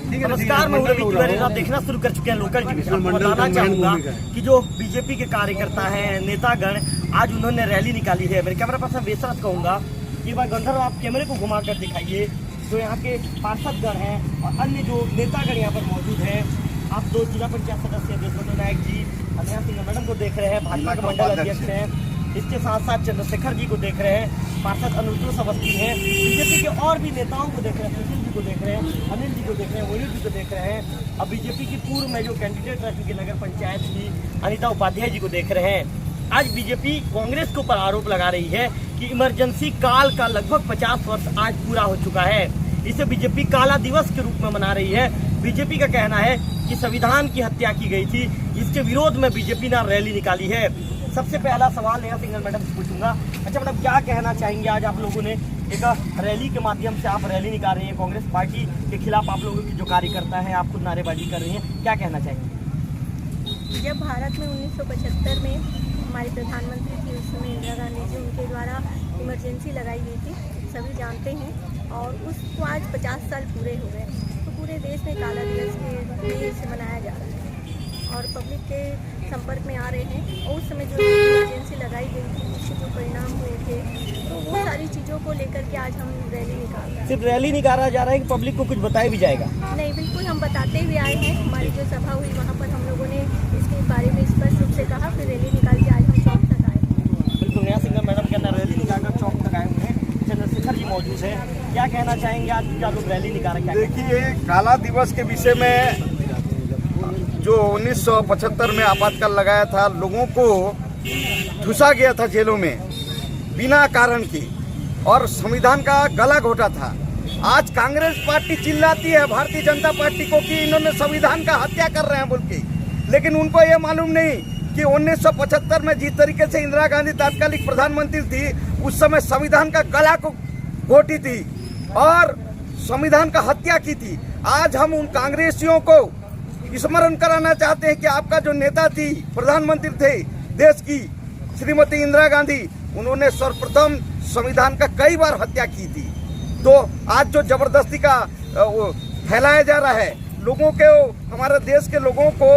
नमस्कार, मैं रवि तिवारी। आप देखना शुरू कर चुके हैं लोकल टीवी। आपको बताना चाहूंगा कि जो बीजेपी के कार्यकर्ता हैं, नेतागण, आज उन्होंने रैली निकाली है। मेरे कैमरा पर्सन बेसरत कहूंगा कि भाई गंधर्व, आप कैमरे को घुमा कर दिखाइए। जो यहाँ के पार्षदगण हैं और अन्य जो नेतागण यहाँ पर मौजूद हैं। आप दो जिला पंचायत सदस्य देशबंधु नायक जी, अनया सिंह मैडम को देख रहे हैं, भाजपा के मंडल अध्यक्ष हैं। इसके साथ साथ चंद्रशेखर जी को देख रहे हैं, पार्षद अनुरुद्ध अवस्थी हैं। बीजेपी के और भी नेताओं को देख रहे हैं, सुशील जी को देख रहे हैं, अनिल जी को देख रहे हैं, मोहित जी को देख रहे हैं। अब बीजेपी की पूर्व में जो कैंडिडेट रह चुकी नगर पंचायत की अनिता उपाध्याय जी को देख रहे हैं। आज बीजेपी कांग्रेस के ऊपर आरोप लगा रही है कि इमरजेंसी काल का लगभग 50 वर्ष आज पूरा हो चुका है। इसे बीजेपी काला दिवस के रूप में मना रही है। बीजेपी का कहना है कि संविधान की हत्या की गई थी, इसके विरोध में बीजेपी ने रैली निकाली है। सबसे पहला सवाल नया सिंह मैडम से पूछूंगा। अच्छा मैडम, क्या कहना चाहेंगे? आज आप लोगों ने एक रैली के माध्यम से आप रैली निकाल रही हैं, कांग्रेस पार्टी के खिलाफ आप लोगों की जो कार्यकर्ता हैं, आप खुद नारेबाजी कर रही हैं, क्या कहना चाहेंगे? जब भारत में 1975 में हमारी प्रधानमंत्री थी, उस समय इंदिरा गांधी जी, उनके द्वारा इमरजेंसी लगाई गई थी, सभी जानते हैं। और उसको आज 50 साल पूरे हो गए, तो पूरे देश में काला दिवस के से मनाया जा रहा है और पब्लिक के संपर्क में आ रहे हैं। और उस समय जो इमरजेंसी लगाई गई थी, उससे जो परिणाम हुए थे, तो वो सारी चीज़ों को लेकर के आज हम रैली निकाल रहे हैं। सिर्फ रैली निकाला जा रहा है कि पब्लिक को कुछ बताया भी जाएगा? नहीं, बिल्कुल हम बताते हुए आए हैं। हमारी जो सभा हुई वहाँ पर हम लोगों ने इसके बारे में स्पष्ट रूप से कहा, फिर रैली निकाल के आज हम चौक तक आए। बिल्कुल, नया सिंह मैडम कहना रैली निकालकर चौक तक आए हुए हैं। चंद्रशेखर जी मौजूद है, क्या कहना चाहेंगे? आज क्या लोग रैली निकाल रहे हैं? देखिए, काला दिवस के विषय में जो 1975 में आपातकाल लगाया था, लोगों को ठुसा गया था जेलों में बिना कारण के, और संविधान का गला घोटा था। आज कांग्रेस पार्टी चिल्लाती है भारतीय जनता पार्टी को कि इन्होंने संविधान का हत्या कर रहे हैं बोल के, लेकिन उनको ये मालूम नहीं कि 1975 में जिस तरीके से इंदिरा गांधी तात्कालिक प्रधानमंत्री थी, उस समय संविधान का गला को घोटी थी और संविधान का हत्या की थी। आज हम उन कांग्रेसियों को स्मरण कराना चाहते हैं कि आपका जो नेता थी, प्रधानमंत्री थे देश की, श्रीमती इंदिरा गांधी, उन्होंने सर्वप्रथम संविधान का कई बार हत्या की थी। तो आज जो जबरदस्ती का फैलाया जा रहा है, लोगों के, हमारे देश के लोगों को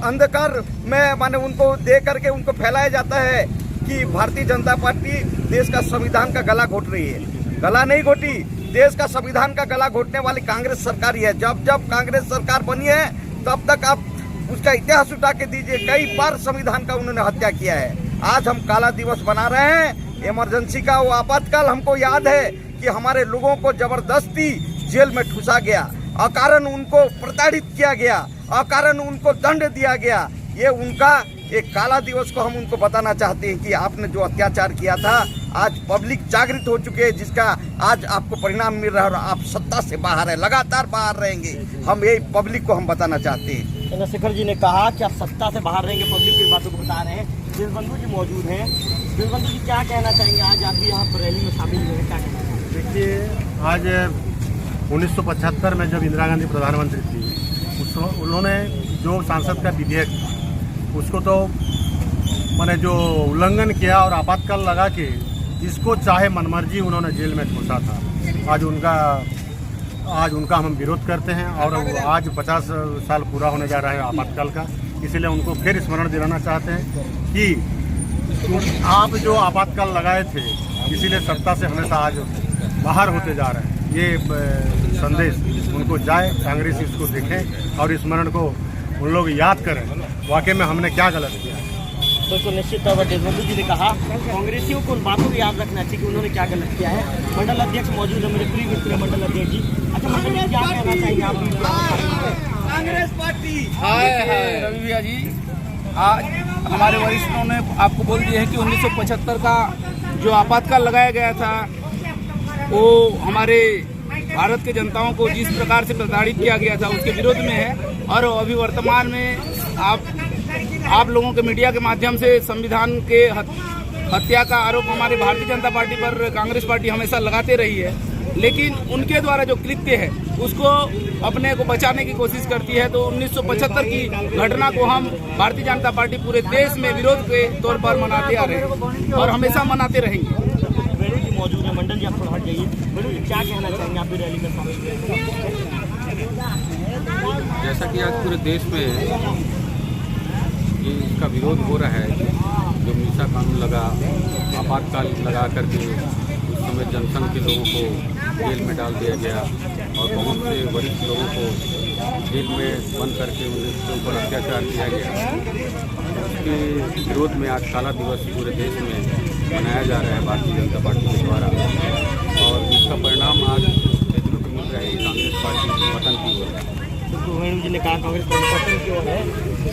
अंधकार में माने उनको दे करके उनको फैलाया जाता है कि भारतीय जनता पार्टी देश का संविधान का गला घोट रही है। गला नहीं घोटी, देश का संविधान का गला घोटने वाली कांग्रेस सरकार ही है। जब जब कांग्रेस सरकार बनी है, तब तक आप उसका इतिहास उठा के दीजिए, कई बार संविधान का उन्होंने हत्या किया है। आज हम काला दिवस मना रहे हैं, इमरजेंसी का वो आपातकाल। हमको याद है कि हमारे लोगों को जबरदस्ती जेल में ठूसा गया, अकारण उनको प्रताड़ित किया गया, अकारण उनको दंड दिया गया। ये उनका एक काला दिवस को हम उनको बताना चाहते हैं कि आपने जो अत्याचार किया था, आज पब्लिक जागृत हो चुके हैं, जिसका आज आपको परिणाम मिल रहा है और आप सत्ता से बाहर है, लगातार बाहर रहेंगे। हम यही पब्लिक को हम बताना चाहते हैं। चंद्रशेखर जी ने कहा कि आप सत्ता से बाहर रहेंगे, पब्लिक की बातों को बता रहे हैं। देशबंधु जी मौजूद हैं। देशबंधु जी, क्या कहना चाहेंगे? आज आप भी यहाँ पर रैली में शामिल हुए हैं, क्या कहना चाहेंगे? देखिए, आज 1975 में जब इंदिरा गांधी प्रधानमंत्री थी, उन्होंने जो सांसद का विधेयक था, उसको तो मैंने जो उल्लंघन किया और आपातकाल लगा के जिसको चाहे मनमर्जी उन्होंने जेल में ठूसा था। आज उनका हम विरोध करते हैं और आज 50 साल पूरा होने जा रहा है आपातकाल का। इसलिए उनको फिर स्मरण दिलाना चाहते हैं कि आप जो आपातकाल लगाए थे, इसीलिए सत्ता से हमेशा आज बाहर होते जा रहे हैं। ये संदेश उनको जाए, कांग्रेस इसको देखें और स्मरण को उन लोग याद करें, वाकई में हमने क्या गलत किया। तो निश्चित तौर पर देशबंधु जी ने कहा कांग्रेसियों को उन बातों को याद रखना चाहिए कि उन्होंने क्या गलत किया है। मंडल अध्यक्ष मौजूद है, मेरे प्रिय मित्र मंडल अध्यक्ष जी। अच्छा मंडल जी, क्या कहना चाहिए आप? कांग्रेस पार्टी हाय रवि भैया जी, आज हमारे वरिष्ठों ने आपको बोल दिया है कि 1975 का जो आपातकाल लगाया गया था, वो हमारे भारत के जनताओं को जिस प्रकार से प्रताड़ित किया गया था, उसके विरोध में है। और अभी वर्तमान में आप लोगों के मीडिया के माध्यम से संविधान के हत्या का आरोप हमारे भारतीय जनता पार्टी पर कांग्रेस पार्टी हमेशा लगाते रही है, लेकिन उनके द्वारा जो कृत्य है उसको अपने को बचाने की कोशिश करती है। तो 1975 की घटना को हम भारतीय जनता पार्टी पूरे देश में विरोध के तौर पर मनाते आ रहे हैं और हमेशा मनाते रहेंगे। मौजूद है मंडल जी, आप थोड़ा हट जाइए। क्या कहना चाहेंगे? आप भी रैली में शामिल हुए? जैसा कि आज पूरे देश में ये इसका विरोध हो रहा है, जो मीसा कानून लगा, आपातकाल लगा करके उस समय जनसंघ के लोगों को जेल में डाल दिया गया और बहुत से वरिष्ठ लोगों को जेल में बंद करके उनके ऊपर अत्याचार किया गया। उसके विरोध में आज काला दिवस पूरे देश में मनाया जा रहा है भारतीय जनता पार्टी के द्वारा, और इसका परिणाम आज देखने को मिल रहा है। कांग्रेस पार्टी पतन की ओर है। तो वेणु जी ने कहा कांग्रेस पार्टी पतन की ओर है।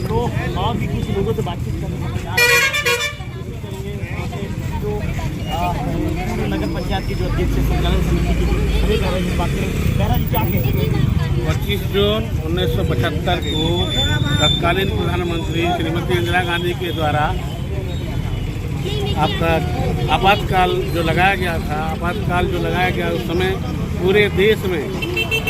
तो और भी कुछ लोगों से बातचीत करने का प्रयास करेंगे। जो नगर पंचायत की जो अध्यक्ष संचालन समिति की सभी कार्य की बात करें, बहरा जी क्या कहेंगे? 25 जून 1975 को तत्कालीन प्रधानमंत्री श्रीमती इंदिरा गांधी के द्वारा आपका आपातकाल जो लगाया गया था, उस समय पूरे देश में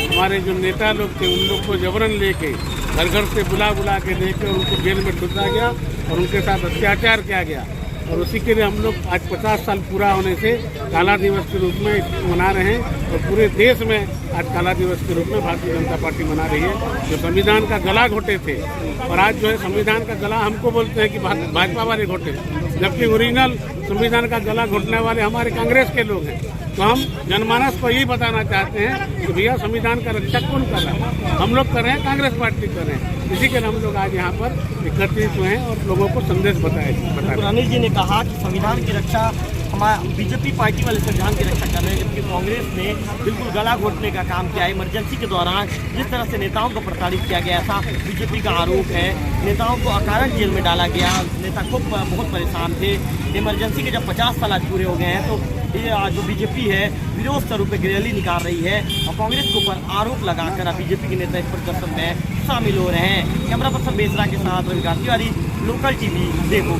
हमारे जो नेता लोग थे उन लोग को जबरन लेके घर घर से बुला के लेकर उनको जेल में ठुसा गया और उनके साथ अत्याचार किया गया। और उसी के लिए हम लोग आज 50 साल पूरा होने से काला दिवस के रूप में मना रहे हैं, और पूरे देश में आज काला दिवस के रूप में भारतीय जनता पार्टी मना रही है। जो संविधान का गला घोटे थे, और आज जो है संविधान का गला हमको बोलते हैं कि भाजपा वाले घोटे, जबकि ओरिजिनल संविधान का गला घोटने वाले हमारे कांग्रेस के लोग हैं। तो हम जनमानस को यही बताना चाहते हैं कि भैया संविधान का रक्षा कौन कर रहा है? हम लोग कर रहे हैं, कांग्रेस पार्टी कर रहे हैं। इसी के लिए हम लोग आज यहाँ पर एकत्रित हुए हैं और लोगों को संदेश बताए। अनिल जी ने कहा कि संविधान की रक्षा हमारे बीजेपी पार्टी वाले संविधान की रक्षा कर रहे हैं, जबकि कांग्रेस ने बिल्कुल गला घोटने का काम किया है। इमरजेंसी के दौरान जिस तरह से नेताओं को प्रताड़ित किया गया था, बीजेपी का आरोप है। नेताओं को अकारण जेल में डाला गया, नेता खूब बहुत परेशान थे। इमरजेंसी के जब 50 साल आज पूरे हो गए हैं, तो ये जो बीजेपी है विरोध स्वरूप एक रैली निकाल रही है और कांग्रेस के ऊपर आरोप लगाकर अब बीजेपी के नेता इस प्रदर्शन में शामिल हो रहे हैं। कैमरा पर्सन बेसरा के साथ रवि गांधी, लोकल टीवी देखो।